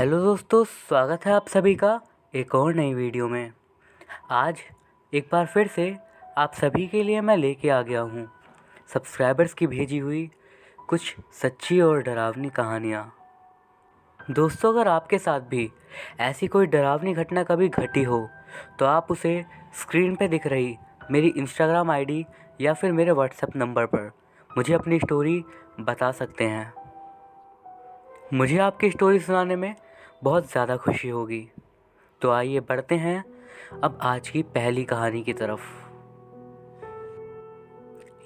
Hello दोस्तों, स्वागत है आप सभी का एक और नई वीडियो में। आज एक बार फिर से आप सभी के लिए मैं लेके आ गया हूँ सब्सक्राइबर्स की भेजी हुई कुछ सच्ची और डरावनी कहानियाँ। दोस्तों, अगर आपके साथ भी ऐसी कोई डरावनी घटना कभी घटी हो तो आप उसे स्क्रीन पे दिख रही मेरी इंस्टाग्राम आईडी या फिर मेरे व्हाट्सएप नंबर पर मुझे अपनी स्टोरी बता सकते हैं। मुझे आपकी स्टोरी सुनाने में बहुत ज़्यादा खुशी होगी। तो आइए बढ़ते हैं अब आज की पहली कहानी की तरफ।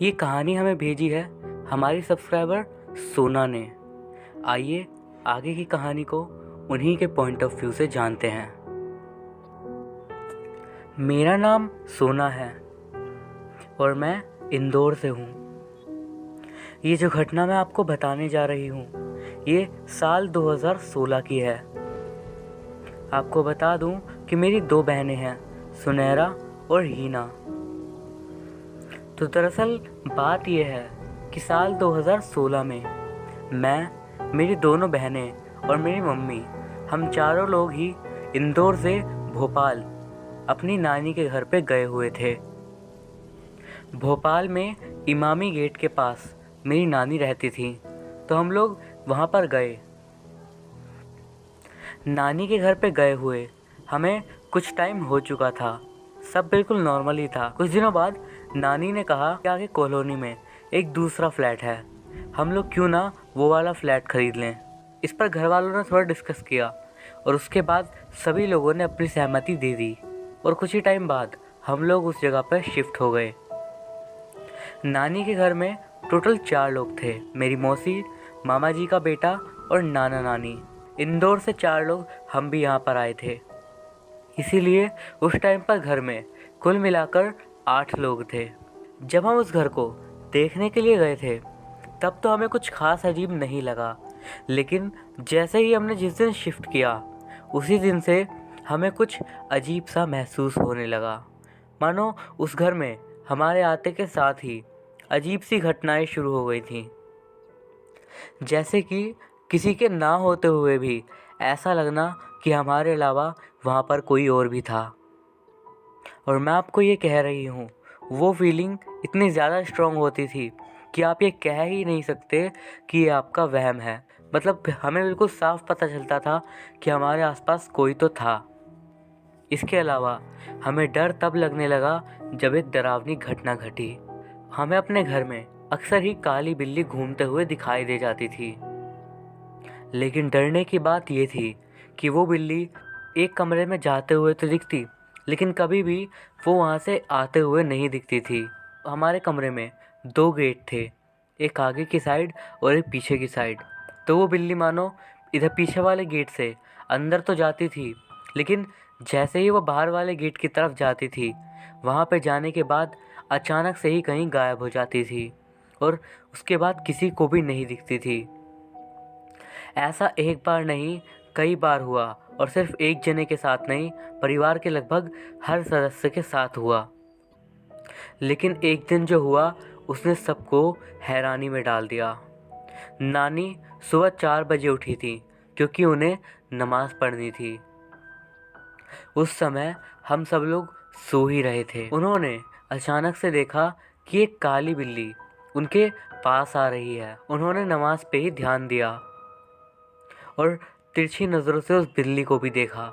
ये कहानी हमें भेजी है हमारी सब्सक्राइबर सोना ने। आइए आगे की कहानी को उन्हीं के पॉइंट ऑफ व्यू से जानते हैं। मेरा नाम सोना है और मैं इंदौर से हूँ। ये जो घटना मैं आपको बताने जा रही हूँ ये साल 2016 की है। आपको बता दूं कि मेरी 2 बहनें हैं, सुनहरा और हीना। तो दरअसल बात यह है कि साल 2016 में मैं, मेरी दोनों बहनें और मेरी मम्मी, हम चारों लोग ही इंदौर से भोपाल अपनी नानी के घर पे गए हुए थे। भोपाल में इमामी गेट के पास मेरी नानी रहती थी, तो हम लोग वहाँ पर गए। नानी के घर पे गए हुए हमें कुछ टाइम हो चुका था, सब बिल्कुल नॉर्मल ही था। कुछ दिनों बाद नानी ने कहा कि आगे कॉलोनी में एक दूसरा फ्लैट है, हम लोग क्यों ना वो वाला फ्लैट ख़रीद लें। इस पर घर वालों ने थोड़ा डिस्कस किया और उसके बाद सभी लोगों ने अपनी सहमति दे दी और कुछ ही टाइम बाद हम लोग उस जगह पर शिफ्ट हो गए। नानी के घर में टोटल 4 लोग थे, मेरी मौसी, मामा जी का बेटा और नाना नानी। इंदौर से 4 लोग हम भी यहाँ पर आए थे, इसीलिए उस टाइम पर घर में कुल मिलाकर 8 लोग थे। जब हम उस घर को देखने के लिए गए थे तब तो हमें कुछ खास अजीब नहीं लगा, लेकिन जैसे ही हमने जिस दिन शिफ्ट किया उसी दिन से हमें कुछ अजीब सा महसूस होने लगा, मानो उस घर में हमारे आते के साथ ही अजीब सी घटनाएं शुरू हो गई थीं। जैसे कि किसी के ना होते हुए भी ऐसा लगना कि हमारे अलावा वहाँ पर कोई और भी था। और मैं आपको ये कह रही हूँ, वो फीलिंग इतनी ज़्यादा स्ट्रॉन्ग होती थी कि आप ये कह ही नहीं सकते कि ये आपका वहम है। मतलब हमें बिल्कुल साफ पता चलता था कि हमारे आसपास कोई तो था। इसके अलावा हमें डर तब लगने लगा जब एक डरावनी घटना घटी। हमें अपने घर में अक्सर ही काली बिल्ली घूमते हुए दिखाई दे जाती थी, लेकिन डरने की बात ये थी कि वो बिल्ली एक कमरे में जाते हुए तो दिखती, लेकिन कभी भी वो वहाँ से आते हुए नहीं दिखती थी। हमारे कमरे में 2 गेट थे, एक आगे की साइड और एक पीछे की साइड। तो वो बिल्ली मानो इधर पीछे वाले गेट से अंदर तो जाती थी, लेकिन जैसे ही वो बाहर वाले गेट की तरफ जाती थी वहाँ पे जाने के बाद अचानक से ही कहीं गायब हो जाती थी और उसके बाद किसी को भी नहीं दिखती थी। ऐसा एक बार नहीं कई बार हुआ, और सिर्फ एक जने के साथ नहीं, परिवार के लगभग हर सदस्य के साथ हुआ। लेकिन एक दिन जो हुआ उसने सबको हैरानी में डाल दिया। नानी सुबह 4 बजे उठी थी क्योंकि उन्हें नमाज पढ़नी थी। उस समय हम सब लोग सो ही रहे थे। उन्होंने अचानक से देखा कि एक काली बिल्ली उनके पास आ रही है। उन्होंने नमाज पे ही ध्यान दिया और तिरछी नज़रों से उस बिल्ली को भी देखा।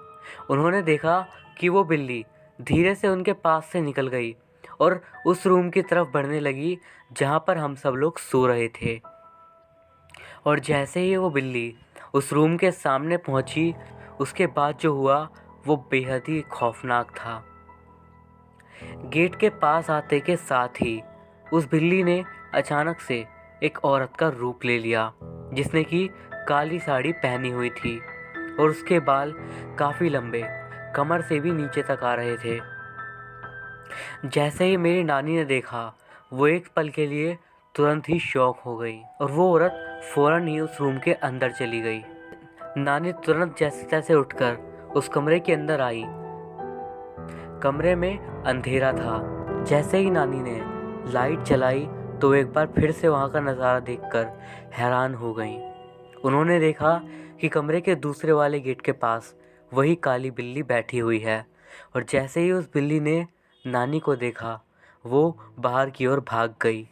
उन्होंने देखा कि वो बिल्ली धीरे से उनके पास से निकल गई और उस रूम की तरफ बढ़ने लगी जहाँ पर हम सब लोग सो रहे थे। और जैसे ही वो बिल्ली उस रूम के सामने पहुँची, उसके बाद जो हुआ वो बेहद ही खौफनाक था। गेट के पास आते के साथ ही उस बिल्ली ने अचानक से एक औरत का रूप ले लिया, जिसने कि काली साड़ी पहनी हुई थी और उसके बाल काफ़ी लंबे, कमर से भी नीचे तक आ रहे थे। जैसे ही मेरी नानी ने देखा, वो एक पल के लिए तुरंत ही शॉक हो गई और वो औरत फ़ौरन ही उस रूम के अंदर चली गई। नानी तुरंत जैसे तैसे उठकर उस कमरे के अंदर आई। कमरे में अंधेरा था। जैसे ही नानी ने लाइट जलाई तो एक बार फिर से वहाँ का नज़ारा देखकर हैरान हो गई। उन्होंने देखा कि कमरे के दूसरे वाले गेट के पास वही काली बिल्ली बैठी हुई है। और जैसे ही उस बिल्ली ने नानी को देखा, वो बाहर की ओर भाग गई।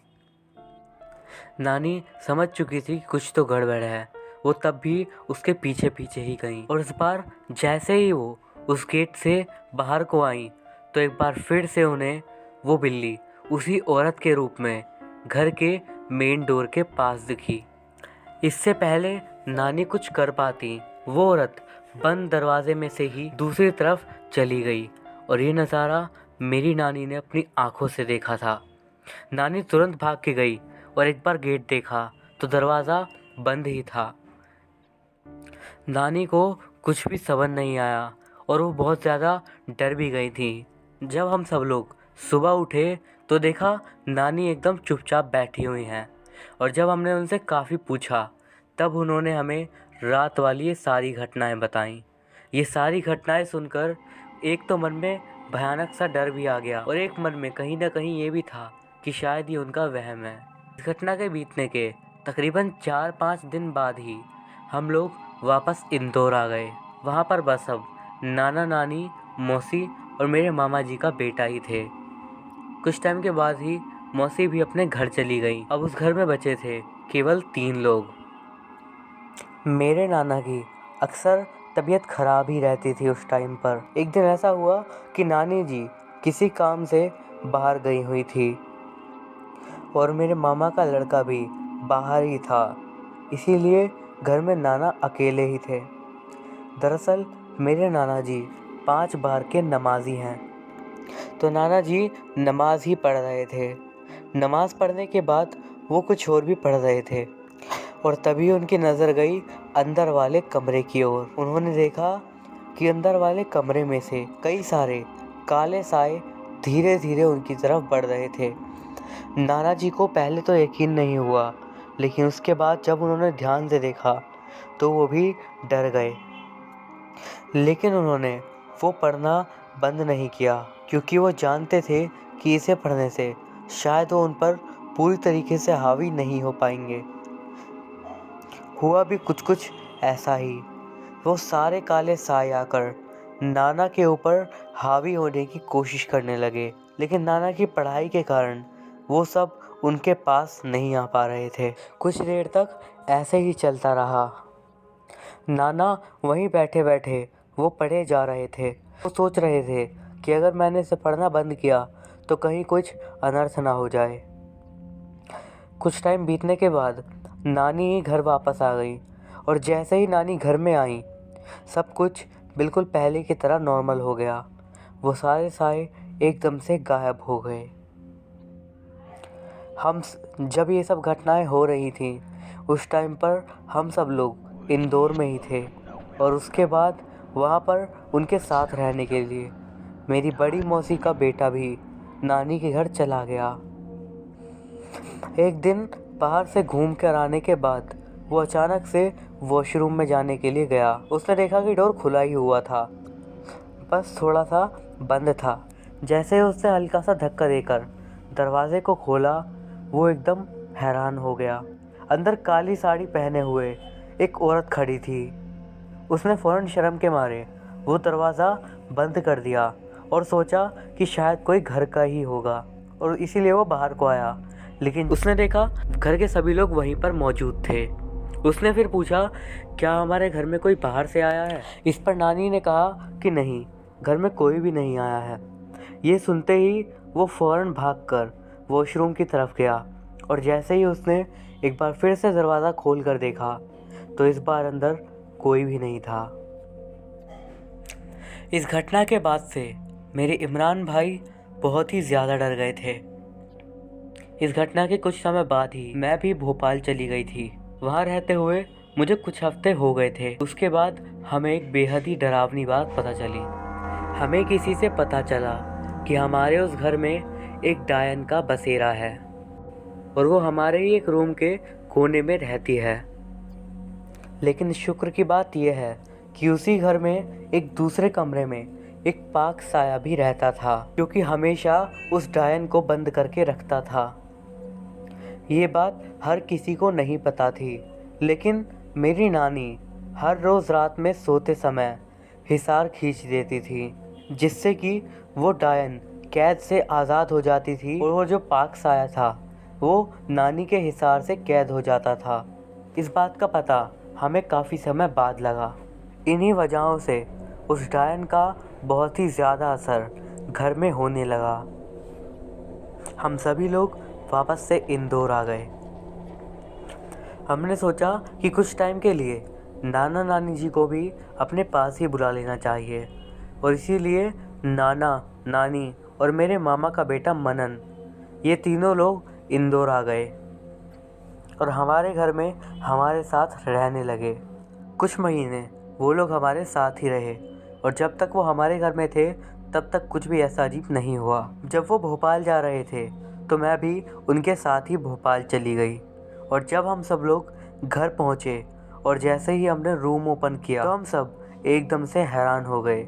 नानी समझ चुकी थी कि कुछ तो गड़बड़ है। वो तब भी उसके पीछे पीछे ही गई और इस बार जैसे ही वो उस गेट से बाहर को आई तो एक बार फिर से उन्हें वो बिल्ली उसी औरत के रूप में घर के मेन डोर के पास दिखी। इससे पहले नानी कुछ कर पाती, वो औरत बंद दरवाजे में से ही दूसरी तरफ चली गई और ये नज़ारा मेरी नानी ने अपनी आंखों से देखा था। नानी तुरंत भाग के गई और एक बार गेट देखा तो दरवाज़ा बंद ही था। नानी को कुछ भी समझ नहीं आया और वो बहुत ज़्यादा डर भी गई थी। जब हम सब लोग सुबह उठे तो देखा नानी एकदम चुपचाप बैठी हुई हैं और जब हमने उनसे काफ़ी पूछा तब उन्होंने हमें रात वाली ये सारी घटनाएं बताईं। ये सारी घटनाएं सुनकर एक तो मन में भयानक सा डर भी आ गया और एक मन में कहीं ना कहीं ये भी था कि शायद ये उनका वहम है। इस घटना के बीतने के तकरीबन 4-5 दिन बाद ही हम लोग वापस इंदौर आ गए। वहाँ पर बस अब नाना नानी, मौसी और मेरे मामा जी का बेटा ही थे। कुछ टाइम के बाद ही मौसी भी अपने घर चली गई। अब उस घर में बचे थे केवल 3 लोग। मेरे नाना की अक्सर तबीयत खराब ही रहती थी उस टाइम पर। एक दिन ऐसा हुआ कि नानी जी किसी काम से बाहर गई हुई थी और मेरे मामा का लड़का भी बाहर ही था, इसीलिए घर में नाना अकेले ही थे। दरअसल मेरे नाना जी 5 बार के नमाजी हैं, तो नाना जी नमाज ही पढ़ रहे थे। नमाज पढ़ने के बाद वो कुछ और भी पढ़ रहे थे और तभी उनकी नज़र गई अंदर वाले कमरे की ओर। उन्होंने देखा कि अंदर वाले कमरे में से कई सारे काले साए धीरे धीरे उनकी तरफ बढ़ रहे थे। नाना जी को पहले तो यकीन नहीं हुआ, लेकिन उसके बाद जब उन्होंने ध्यान से देखा तो वो भी डर गए। लेकिन उन्होंने वो पढ़ना बंद नहीं किया क्योंकि वो जानते थे कि इसे पढ़ने से शायद वो उन पर पूरी तरीके से हावी नहीं हो पाएंगे। हुआ भी कुछ ऐसा ही। वो सारे काले साए आकर नाना के ऊपर हावी होने की कोशिश करने लगे, लेकिन नाना की पढ़ाई के कारण वो सब उनके पास नहीं आ पा रहे थे। कुछ देर तक ऐसे ही चलता रहा। नाना वहीं बैठे बैठे वो पढ़े जा रहे थे। वो सोच रहे थे कि अगर मैंने इसे पढ़ना बंद किया तो कहीं कुछ अनर्थ ना हो जाए। कुछ टाइम बीतने के बाद नानी ही घर वापस आ गई और जैसे ही नानी घर में आई सब कुछ बिल्कुल पहले की तरह नॉर्मल हो गया। वो सारे साए एकदम से गायब हो गए। हम जब ये सब घटनाएं हो रही थी उस टाइम पर हम सब लोग इंदौर में ही थे और उसके बाद वहाँ पर उनके साथ रहने के लिए मेरी बड़ी मौसी का बेटा भी नानी के घर चला गया। एक दिन बाहर से घूम कर आने के बाद वो अचानक से वॉशरूम में जाने के लिए गया। उसने देखा कि डोर खुला ही हुआ था, बस थोड़ा सा बंद था। जैसे ही उसने हल्का सा धक्का देकर दरवाजे को खोला वो एकदम हैरान हो गया। अंदर काली साड़ी पहने हुए एक औरत खड़ी थी। उसने फ़ौरन शर्म के मारे वो दरवाज़ा बंद कर दिया और सोचा कि शायद कोई घर का ही होगा और इसीलिए वो बाहर को आया, लेकिन उसने देखा घर के सभी लोग वहीं पर मौजूद थे। उसने फिर पूछा, क्या हमारे घर में कोई बाहर से आया है? इस पर नानी ने कहा कि नहीं, घर में कोई भी नहीं आया है। ये सुनते ही वो फ़ौरन भागकर वॉशरूम की तरफ गया और जैसे ही उसने एक बार फिर से दरवाज़ा खोल कर देखा तो इस बार अंदर कोई भी नहीं था। इस घटना के बाद से मेरे इमरान भाई बहुत ही ज़्यादा डर गए थे। इस घटना के कुछ समय बाद ही मैं भी भोपाल चली गई थी। वहाँ रहते हुए मुझे कुछ हफ्ते हो गए थे। उसके बाद हमें एक बेहद ही डरावनी बात पता चली। हमें किसी से पता चला कि हमारे उस घर में एक डायन का बसेरा है और वो हमारे ही एक रूम के कोने में रहती है। लेकिन शुक्र की बात यह है कि उसी घर में एक दूसरे कमरे में एक पाक साया भी रहता था, क्योंकि हमेशा उस डायन को बंद करके रखता था। ये बात हर किसी को नहीं पता थी, लेकिन मेरी नानी हर रोज़ रात में सोते समय हिसार खींच देती थी, जिससे कि वो डायन कैद से आज़ाद हो जाती थी और वो जो पाक साया था वो नानी के हिसार से कैद हो जाता था। इस बात का पता हमें काफ़ी समय बाद लगा। इन्हीं वजहों से उस डायन का बहुत ही ज़्यादा असर घर में होने लगा। हम सभी लोग वापस से इंदौर आ गए। हमने सोचा कि कुछ टाइम के लिए नाना नानी जी को भी अपने पास ही बुला लेना चाहिए और इसीलिए नाना, नानी और मेरे मामा का बेटा मनन, ये तीनों लोग इंदौर आ गए और हमारे घर में हमारे साथ रहने लगे। कुछ महीने वो लोग हमारे साथ ही रहे और जब तक वो हमारे घर में थे तब तक कुछ भी ऐसा अजीब नहीं हुआ। जब वो भोपाल जा रहे थे तो मैं भी उनके साथ ही भोपाल चली गई और जब हम सब लोग घर पहुँचे और जैसे ही हमने रूम ओपन किया तो हम सब एकदम से हैरान हो गए।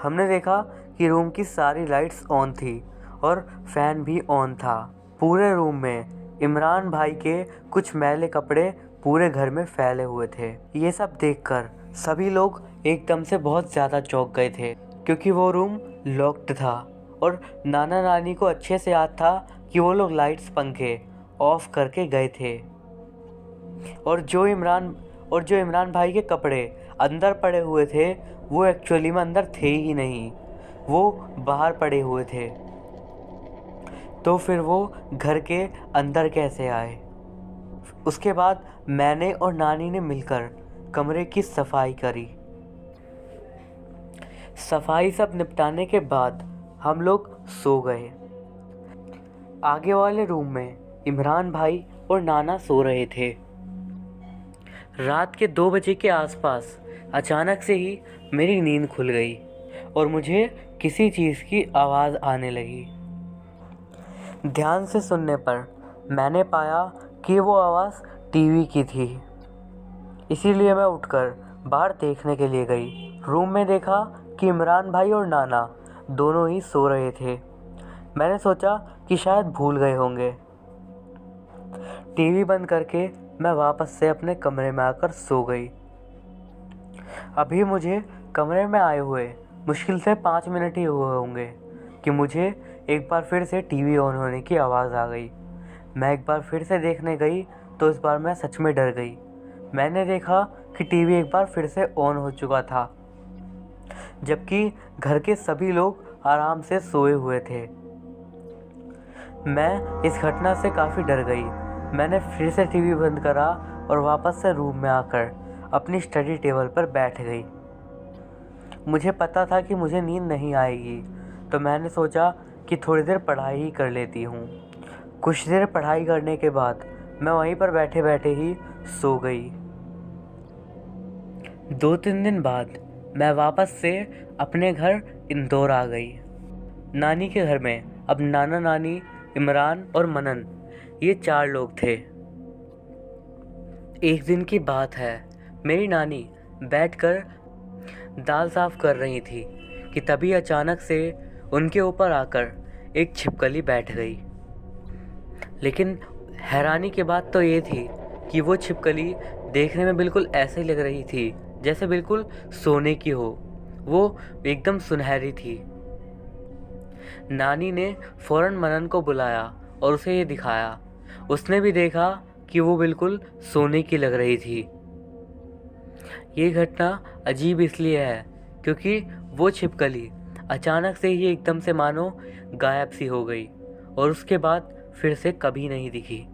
हमने देखा कि रूम की सारी लाइट्स ऑन थी और फैन भी ऑन था। पूरे रूम में इमरान भाई के कुछ मैले कपड़े पूरे घर में फैले हुए थे। ये सब देखकर सभी लोग एकदम से बहुत ज़्यादा चौंक गए थे क्योंकि वो रूम लॉक्ड था और नाना नानी को अच्छे से याद था कि वो लोग लाइट्स पंखे ऑफ करके गए थे और जो इमरान भाई के कपड़े अंदर पड़े हुए थे वो एक्चुअली में अंदर थे ही नहीं, वो बाहर पड़े हुए थे। तो फिर वो घर के अंदर कैसे आए? उसके बाद मैंने और नानी ने मिलकर कमरे की सफाई करी। सफाई सब निपटाने के बाद हम लोग सो गए। आगे वाले रूम में इमरान भाई और नाना सो रहे थे। रात के 2 बजे के आसपास अचानक से ही मेरी नींद खुल गई और मुझे किसी चीज़ की आवाज़ आने लगी। ध्यान से सुनने पर मैंने पाया कि वो आवाज़ टीवी की थी। इसीलिए मैं उठकर बाहर देखने के लिए गई। रूम में देखा कि इमरान भाई और नाना दोनों ही सो रहे थे। मैंने सोचा कि शायद भूल गए होंगे। टीवी बंद करके मैं वापस से अपने कमरे में आकर सो गई। अभी मुझे कमरे में आए हुए मुश्किल से 5 मिनट ही हुए होंगे कि मुझे एक बार फिर से टीवी ऑन होने की आवाज़ आ गई। मैं एक बार फिर से देखने गई तो इस बार मैं सच में डर गई। मैंने देखा कि टीवी एक बार फिर से ऑन हो चुका था, जबकि घर के सभी लोग आराम से सोए हुए थे। मैं इस घटना से काफ़ी डर गई। मैंने फिर से टीवी बंद करा और वापस से रूम में आकर अपनी स्टडी टेबल पर बैठ गई। मुझे पता था कि मुझे नींद नहीं आएगी, तो मैंने सोचा कि थोड़ी देर पढ़ाई ही कर लेती हूँ। कुछ देर पढ़ाई करने के बाद मैं वहीं पर बैठे बैठे ही सो गई। 2-3 दिन बाद मैं वापस से अपने घर इंदौर आ गई। नानी के घर में अब नाना नानी, इमरान और मनन, ये 4 लोग थे। एक दिन की बात है, मेरी नानी बैठकर दाल साफ़ कर रही थी कि तभी अचानक से उनके ऊपर आकर एक छिपकली बैठ गई। लेकिन हैरानी की बात तो ये थी कि वो छिपकली देखने में बिल्कुल ऐसे लग रही थी जैसे बिल्कुल सोने की हो। वो एकदम सुनहरी थी। नानी ने फ़ौरन मनन को बुलाया और उसे ये दिखाया। उसने भी देखा कि वो बिल्कुल सोने की लग रही थी। ये घटना अजीब इसलिए है क्योंकि वो छिपकली अचानक से ही एकदम से मानो गायब सी हो गई और उसके बाद फिर से कभी नहीं दिखी।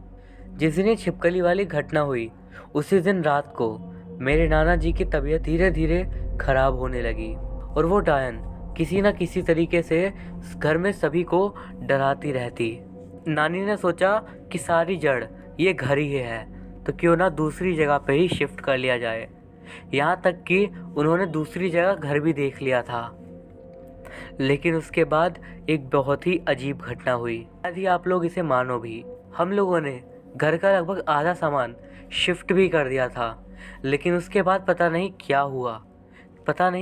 जिस दिन ये छिपकली वाली घटना हुई उसी दिन रात को मेरे नाना जी की तबीयत धीरे धीरे खराब होने लगी और वो डायन किसी न किसी तरीके से घर में सभी को डराती रहती। नानी ने सोचा कि सारी जड़ ये घर ही है तो क्यों ना दूसरी जगह पे ही शिफ्ट कर लिया जाए। यहाँ तक कि उन्होंने दूसरी जगह घर भी देख लिया था। लेकिन उसके बाद एक बहुत ही अजीब घटना हुई। यदि आप लोग इसे मानो भी, हम लोगों ने घर का लगभग आधा सामान शिफ्ट भी कर दिया था। लेकिन उसके बाद पता नहीं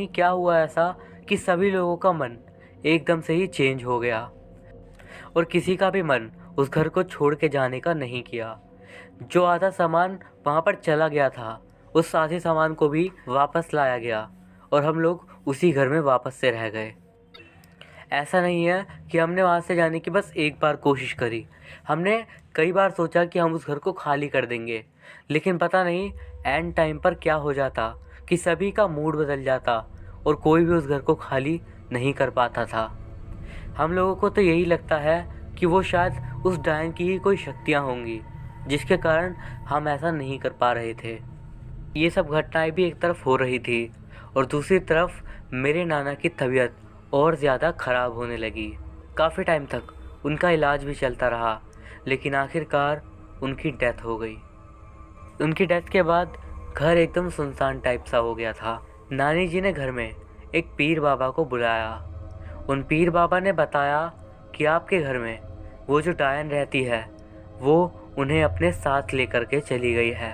क्या हुआ ऐसा कि सभी लोगों का मन एकदम से ही चेंज हो गया और किसी का भी मन उस घर को छोड़ के जाने का नहीं किया। जो आधा सामान वहाँ पर चला गया था उस साथी सामान को भी वापस लाया गया और हम लोग उसी घर में वापस से रह गए। ऐसा नहीं है कि हमने वहाँ से जाने की बस एक बार कोशिश करी, हमने कई बार सोचा कि हम उस घर को खाली कर देंगे, लेकिन पता नहीं एंड टाइम पर क्या हो जाता कि सभी का मूड बदल जाता और कोई भी उस घर को खाली नहीं कर पाता था। हम लोगों को तो यही लगता है कि वो शायद उस डायन की ही कोई शक्तियाँ होंगी जिसके कारण हम ऐसा नहीं कर पा रहे थे। ये सब घटनाएं भी एक तरफ हो रही थी और दूसरी तरफ मेरे नाना की तबीयत और ज़्यादा ख़राब होने लगी। काफ़ी टाइम तक उनका इलाज भी चलता रहा, लेकिन आखिरकार उनकी डेथ हो गई। उनकी डेथ के बाद घर एकदम सुनसान टाइप सा हो गया था। नानी जी ने घर में एक पीर बाबा को बुलाया। उन पीर बाबा ने बताया कि आपके घर में वो जो डायन रहती है वो उन्हें अपने साथ लेकर के चली गई है,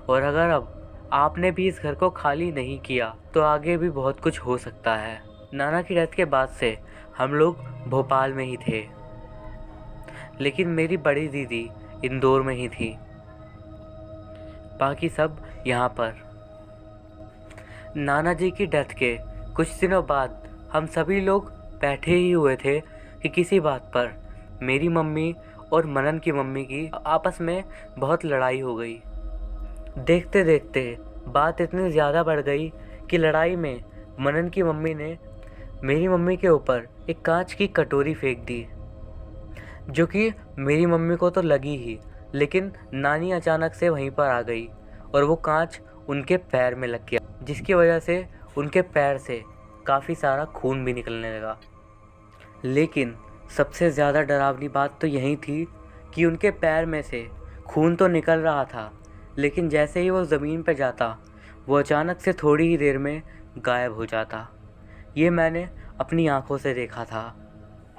और अगर अब आपने भी इस घर को खाली नहीं किया तो आगे भी बहुत कुछ हो सकता है। नाना की डेथ के बाद से हम लोग भोपाल में ही थे, लेकिन मेरी बड़ी दीदी इंदौर में ही थी, बाकी सब यहाँ पर। नाना जी की डेथ के कुछ दिनों बाद हम सभी लोग बैठे ही हुए थे कि किसी बात पर मेरी मम्मी और मनन की मम्मी की आपस में बहुत लड़ाई हो गई। देखते देखते बात इतनी ज़्यादा बढ़ गई कि लड़ाई में मनन की मम्मी ने मेरी मम्मी के ऊपर एक कांच की कटोरी फेंक दी, जो कि मेरी मम्मी को तो लगी ही, लेकिन नानी अचानक से वहीं पर आ गई और वो कांच उनके पैर में लग गया, जिसकी वजह से उनके पैर से काफ़ी सारा खून भी निकलने लगा। लेकिन सबसे ज़्यादा डरावनी बात तो यही थी कि उनके पैर में से खून तो निकल रहा था, लेकिन जैसे ही वो ज़मीन पर जाता वो अचानक से थोड़ी ही देर में गायब हो जाता। ये मैंने अपनी आंखों से देखा था।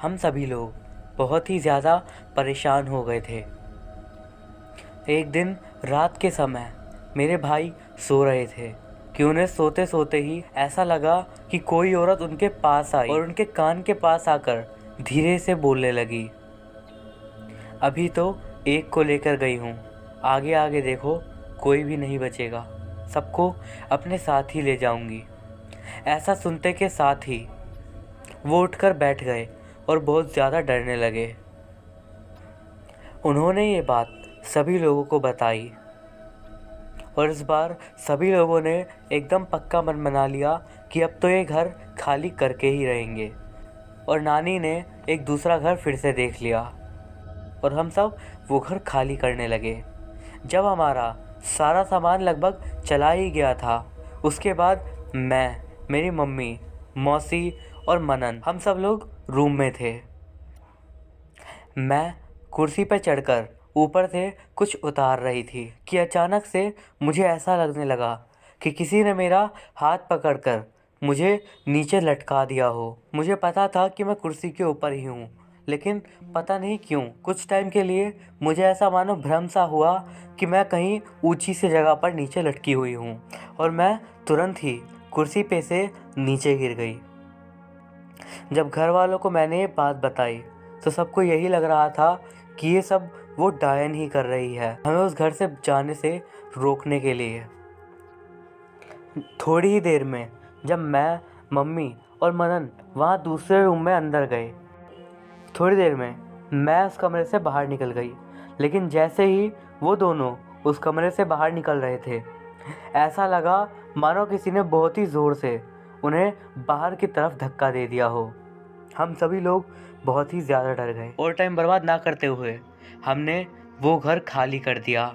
हम सभी लोग बहुत ही ज़्यादा परेशान हो गए थे। एक दिन रात के समय मेरे भाई सो रहे थे कि उन्हें सोते सोते ही ऐसा लगा कि कोई औरत उनके पास आई और उनके कान के पास आकर धीरे से बोलने लगी, अभी तो एक को लेकर गई हूँ, आगे आगे देखो कोई भी नहीं बचेगा, सबको अपने साथ ही ले जाऊंगी। ऐसा सुनते के साथ ही वो उठकर बैठ गए और बहुत ज़्यादा डरने लगे। उन्होंने ये बात सभी लोगों को बताई और इस बार सभी लोगों ने एकदम पक्का मन बना लिया कि अब तो ये घर खाली करके ही रहेंगे, और नानी ने एक दूसरा घर फिर से देख लिया और हम सब वो घर खाली करने लगे। जब हमारा सारा सामान लगभग चला ही गया था, उसके बाद मैं, मेरी मम्मी, मौसी और मनन हम सब लोग रूम में थे। मैं कुर्सी पर चढ़कर ऊपर से कुछ उतार रही थी कि अचानक से मुझे ऐसा लगने लगा कि किसी ने मेरा हाथ पकड़कर मुझे नीचे लटका दिया हो। मुझे पता था कि मैं कुर्सी के ऊपर ही हूँ, लेकिन पता नहीं क्यों कुछ टाइम के लिए मुझे ऐसा मानो भ्रम सा हुआ कि मैं कहीं ऊंची सी जगह पर नीचे लटकी हुई हूँ, और मैं तुरंत ही कुर्सी पे से नीचे गिर गई। जब घर वालों को मैंने ये बात बताई तो सबको यही लग रहा था कि ये सब वो डायन ही कर रही है, हमें उस घर से जाने से रोकने के लिए। थोड़ी ही देर में जब मैं, मम्मी और मनन वहाँ दूसरे रूम में अंदर गए, थोड़ी देर में मैं उस कमरे से बाहर निकल गई, लेकिन जैसे ही वो दोनों उस कमरे से बाहर निकल रहे थे, ऐसा लगा मानो किसी ने बहुत ही ज़ोर से उन्हें बाहर की तरफ धक्का दे दिया हो। हम सभी लोग बहुत ही ज़्यादा डर गए और टाइम बर्बाद ना करते हुए हमने वो घर खाली कर दिया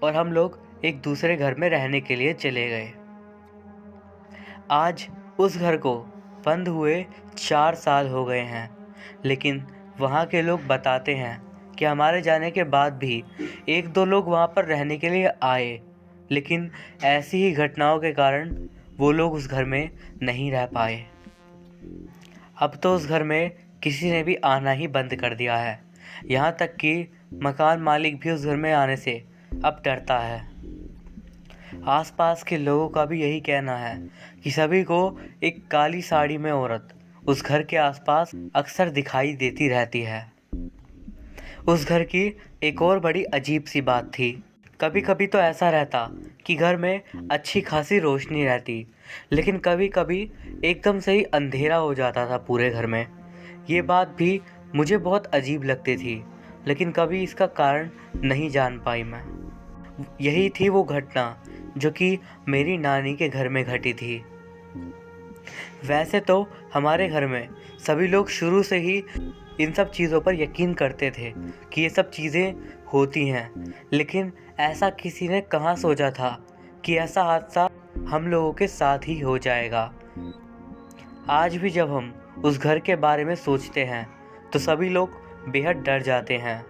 और हम लोग एक दूसरे घर में रहने के लिए चले गए। आज उस घर को बंद हुए 4 साल हो गए हैं, लेकिन वहाँ के लोग बताते हैं कि हमारे जाने के बाद भी 1-2 लोग वहाँ पर रहने के लिए आए, लेकिन ऐसी ही घटनाओं के कारण वो लोग उस घर में नहीं रह पाए। अब तो उस घर में किसी ने भी आना ही बंद कर दिया है, यहाँ तक कि मकान मालिक भी उस घर में आने से अब डरता है। आसपास के लोगों का भी यही कहना है कि सभी को एक काली साड़ी में औरत उस घर के आसपास अक्सर दिखाई देती रहती है। उस घर की एक और बड़ी अजीब सी बात थी। कभी कभी तो ऐसा रहता कि घर में अच्छी खासी रोशनी रहती, लेकिन कभी कभी एकदम से ही अंधेरा हो जाता था पूरे घर में। ये बात भी मुझे बहुत अजीब लगती थी, लेकिन कभी इसका कारण नहीं जान पाई मैं। यही थी वो घटना जो कि मेरी नानी के घर में घटी थी। वैसे तो हमारे घर में सभी लोग शुरू से ही इन सब चीज़ों पर यकीन करते थे कि ये सब चीज़ें होती हैं, लेकिन ऐसा किसी ने कहाँ सोचा था कि ऐसा हादसा हम लोगों के साथ ही हो जाएगा। आज भी जब हम उस घर के बारे में सोचते हैं तो सभी लोग बेहद डर जाते हैं।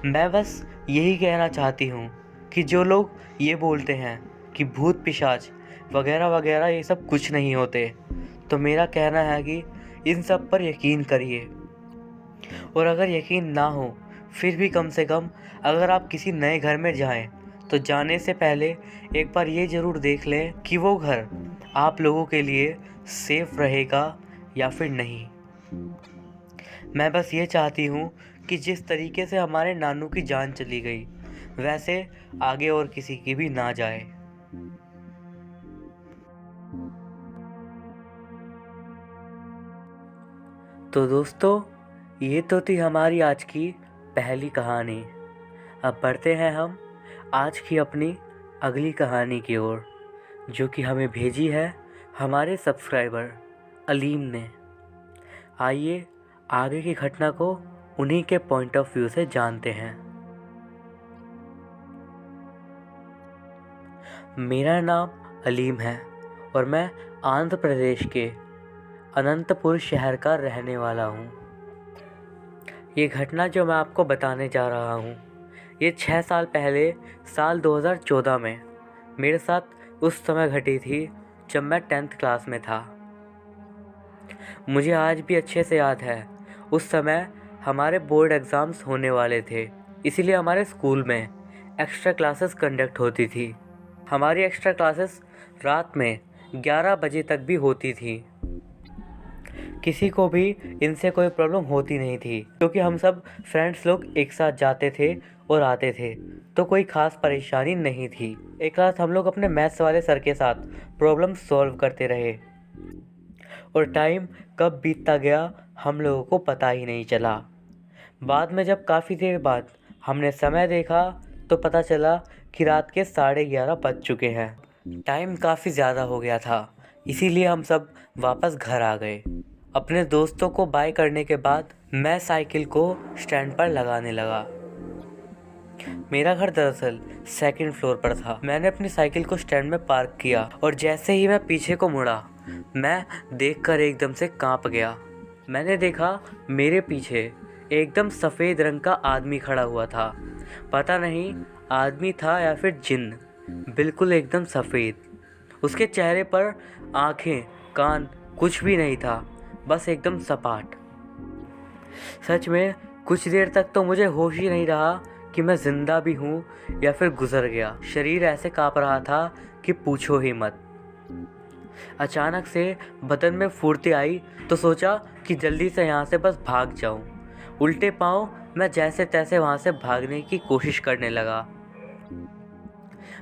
मैं बस यही कहना चाहती हूँ कि जो लोग ये बोलते हैं कि भूत पिशाच वगैरह वगैरह ये सब कुछ नहीं होते, तो मेरा कहना है कि इन सब पर यकीन करिए। और अगर यकीन ना हो फिर भी कम से कम अगर आप किसी नए घर में जाएं तो जाने से पहले एक बार ये ज़रूर देख लें कि वो घर आप लोगों के लिए सेफ रहेगा या फिर नहीं। मैं बस ये चाहती हूँ कि जिस तरीके से हमारे नानू की जान चली गई वैसे आगे और किसी की भी ना जाए। तो दोस्तों, ये तो थी हमारी आज की पहली कहानी। अब बढ़ते हैं हम आज की अपनी अगली कहानी की ओर, जो कि हमें भेजी है हमारे सब्सक्राइबर अलीम ने। आइए आगे की घटना को उन्हीं के पॉइंट ऑफ व्यू से जानते हैं। मेरा नाम अलीम है और मैं आंध्र प्रदेश के अनंतपुर शहर का रहने वाला हूँ। ये घटना जो मैं आपको बताने जा रहा हूँ ये 6 साल पहले साल 2014 में मेरे साथ उस समय घटी थी जब मैं 10th क्लास में था। मुझे आज भी अच्छे से याद है, उस समय हमारे बोर्ड एग्ज़ाम्स होने वाले थे, इसीलिए हमारे स्कूल में एक्स्ट्रा क्लासेस कंडक्ट होती थी। हमारी एक्स्ट्रा क्लासेस रात में 11 बजे तक भी होती थी। किसी को भी इनसे कोई प्रॉब्लम होती नहीं थी, क्योंकि हम सब फ्रेंड्स लोग एक साथ जाते थे और आते थे, तो कोई ख़ास परेशानी नहीं थी। एक रात हम लोग अपने मैथ्स वाले सर के साथ प्रॉब्लम सॉल्व करते रहे और टाइम कब बीतता गया हम लोगों को पता ही नहीं चला। बाद में जब काफ़ी देर बाद हमने समय देखा तो पता चला कि रात के 11:30 बज चुके हैं। टाइम काफ़ी ज़्यादा हो गया था, इसीलिए हम सब वापस घर आ गए। अपने दोस्तों को बाय करने के बाद मैं साइकिल को स्टैंड पर लगाने लगा। मेरा घर दरअसल 2nd फ्लोर पर था। मैंने अपनी साइकिल को स्टैंड में पार्क किया और जैसे ही मैं पीछे को मुड़ा मैं देखकर एकदम से कांप गया। मैंने देखा मेरे पीछे एकदम सफ़ेद रंग का आदमी खड़ा हुआ था। पता नहीं आदमी था या फिर जिन्न, बिल्कुल एकदम सफ़ेद। उसके चेहरे पर आँखें कान कुछ भी नहीं था, बस एकदम सपाट। सच में कुछ देर तक तो मुझे होश ही नहीं रहा कि मैं ज़िंदा भी हूँ या फिर गुजर गया। शरीर ऐसे काँप रहा था कि पूछो ही मत। अचानक से बदन में फुर्ती आई तो सोचा कि जल्दी से यहाँ से बस भाग जाऊँ। उल्टे पाँव मैं जैसे तैसे वहाँ से भागने की कोशिश करने लगा।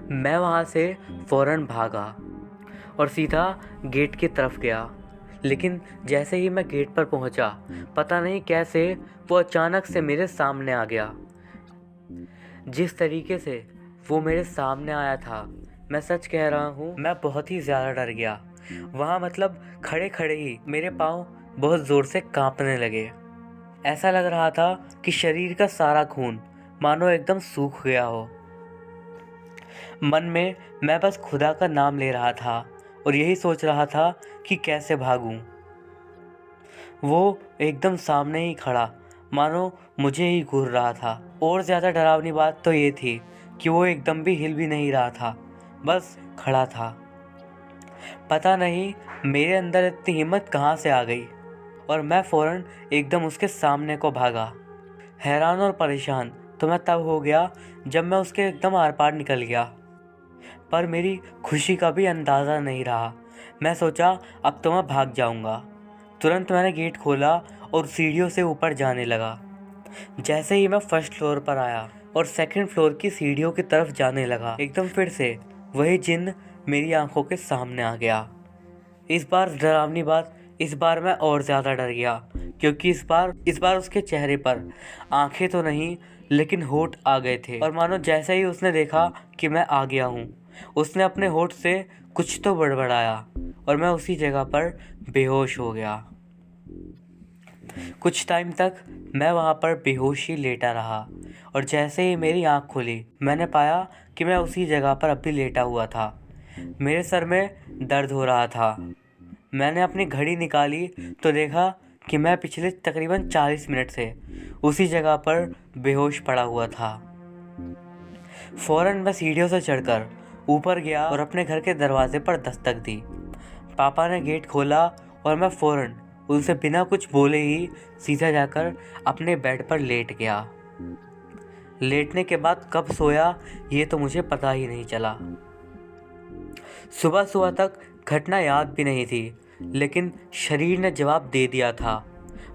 मैं वहाँ से फ़ौरन भागा और सीधा गेट की तरफ गया, लेकिन जैसे ही मैं गेट पर पहुँचा पता नहीं कैसे वो अचानक से मेरे सामने आ गया। जिस तरीके से वो मेरे सामने आया था, मैं सच कह रहा हूँ मैं बहुत ही ज़्यादा डर गया। वहाँ मतलब खड़े खड़े ही मेरे पाँव बहुत ज़ोर से कांपने लगे। ऐसा लग रहा था कि शरीर का सारा खून मानो एकदम सूख गया हो। मन में मैं बस खुदा का नाम ले रहा था और यही सोच रहा था कि कैसे भागूं। वो एकदम सामने ही खड़ा मानो मुझे ही घूर रहा था। और ज़्यादा डरावनी बात तो ये थी कि वो एकदम भी हिल भी नहीं रहा था, बस खड़ा था। पता नहीं मेरे अंदर इतनी हिम्मत कहाँ से आ गई और मैं फ़ौरन एकदम उसके सामने को भागा। हैरान और परेशान तो मैं तब हो गया जब मैं उसके एकदम आर पार निकल गया, पर मेरी खुशी का भी अंदाज़ा नहीं रहा। मैं सोचा अब तो मैं भाग जाऊंगा। तुरंत मैंने गेट खोला और सीढ़ियों से ऊपर जाने लगा। जैसे ही मैं 1st फ्लोर पर आया और सेकंड फ्लोर की सीढ़ियों की तरफ जाने लगा। एकदम फिर से वही जिन्न मेरी आंखों के सामने आ गया। इस बार डरावनी बात, इस बार मैं और ज़्यादा डर गया, क्योंकि इस बार उसके चेहरे पर आंखें तो नहीं लेकिन होठ आ गए थे। और मानो जैसे ही उसने देखा कि मैं आ गया हूँ, उसने अपने होठ से कुछ तो बड़बड़ाया और मैं उसी जगह पर बेहोश हो गया। कुछ टाइम तक मैं वहाँ पर बेहोश ही लेटा रहा और जैसे ही मेरी आँख खुली मैंने पाया कि मैं उसी जगह पर अभी लेटा हुआ था। मेरे सर में दर्द हो रहा था। मैंने अपनी घड़ी निकाली तो देखा कि मैं पिछले तकरीबन 40 मिनट से उसी जगह पर बेहोश पड़ा हुआ था। फ़ौरन मैं सीढ़ियों से चढ़कर ऊपर गया और अपने घर के दरवाजे पर दस्तक दी। पापा ने गेट खोला और मैं फ़ौरन उनसे बिना कुछ बोले ही सीधा जाकर अपने बेड पर लेट गया। लेटने के बाद कब सोया ये तो मुझे पता ही नहीं चला। सुबह सुबह तक घटना याद भी नहीं थी, लेकिन शरीर ने जवाब दे दिया था।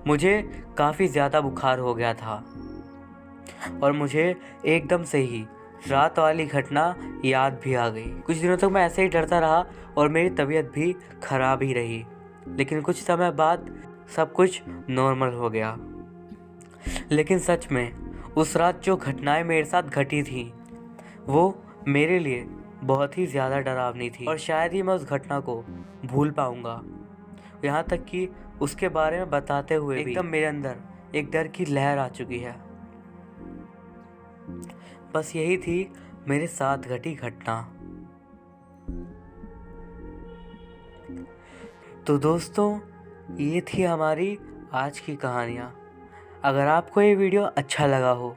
मुझे काफ़ी ज़्यादा बुखार हो गया था और मुझे एकदम से ही रात वाली घटना याद भी आ गई। कुछ दिनों तक मैं ऐसे ही डरता रहा और मेरी तबीयत भी खराब ही रही, लेकिन कुछ समय बाद सब कुछ नॉर्मल हो गया। लेकिन सच में उस रात जो घटनाएं मेरे साथ घटी थी वो मेरे लिए बहुत ही ज़्यादा डरावनी थी और शायद ही मैं उस घटना को भूल पाऊँगा। यहाँ तक कि उसके बारे में बताते हुए एकदम मेरे अंदर एक डर की लहर आ चुकी है। बस यही थी मेरे साथ घटी घटना। तो दोस्तों, ये थी हमारी आज की कहानियाँ। अगर आपको ये वीडियो अच्छा लगा हो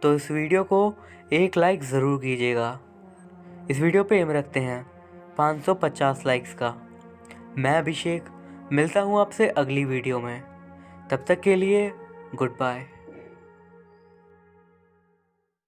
तो इस वीडियो को एक लाइक ज़रूर कीजिएगा। इस वीडियो पे एम रखते हैं 550 लाइक्स का। मैं अभिषेक मिलता हूँ आपसे अगली वीडियो में। तब तक के लिए गुड बाय।